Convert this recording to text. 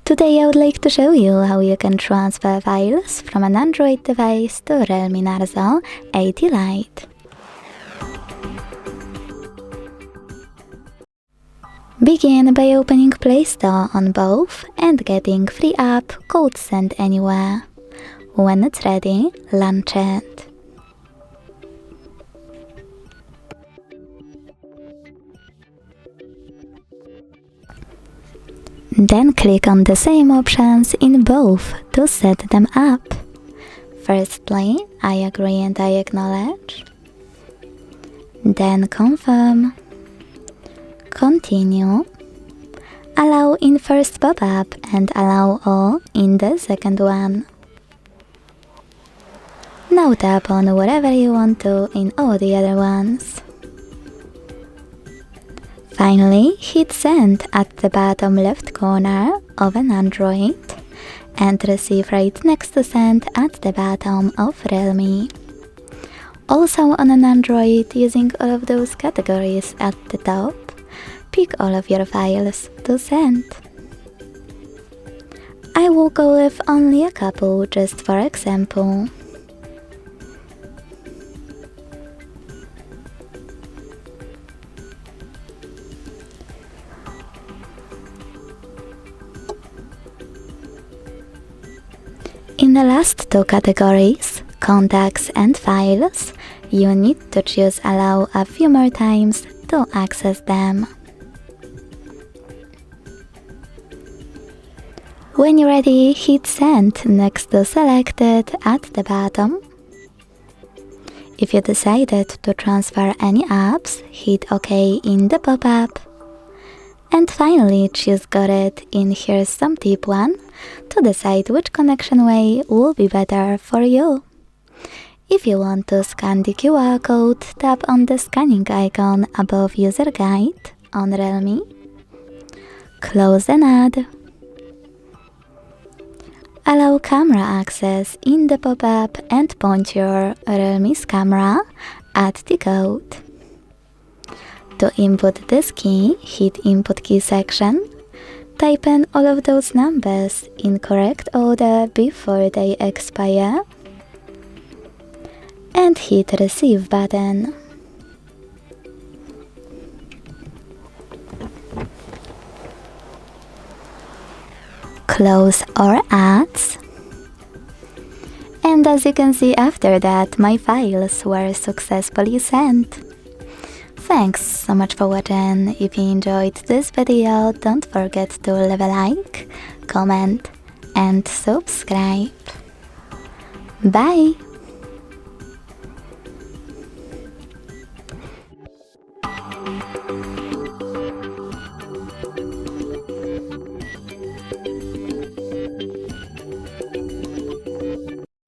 Today I would like to show you how you can transfer files from an Android device to REALME Narzo 80 Lite. Begin by opening Play Store on both and getting free app called Send Anywhere. When it's ready, launch it. Then click on the same options in both to set them up. Firstly, I agree and I acknowledge. Then confirm. Continue. Allow in first pop-up and allow all in the second one. Now tap on whatever you want to in all the other ones. Finally, hit Send at the bottom left corner of an Android and receive right next to Send at the bottom of REALME. Also on an Android, using all of those categories at the top, pick all of your files to send. I will go with only a couple just for example. In the last two categories, contacts and files, you need to choose Allow a few more times to access them. When you're ready, hit Send next to Selected at the bottom. If you decided to transfer any apps, hit OK in the pop-up. And finally, choose Got It in Here's Some Tip 1 to decide which connection way will be better for you. If you want to scan the QR code, tap on the scanning icon above User Guide on REALME. Close and add. Allow camera access in the pop-up and point your REALME's camera at the code. To input this key, hit Input Key section. Type in all of those numbers in correct order before they expire. And hit Receive button. Close all ads. And as you can see, after that, my files were successfully sent. Thanks so much for watching. If you enjoyed this video, don't forget to leave a like, comment and subscribe. Bye!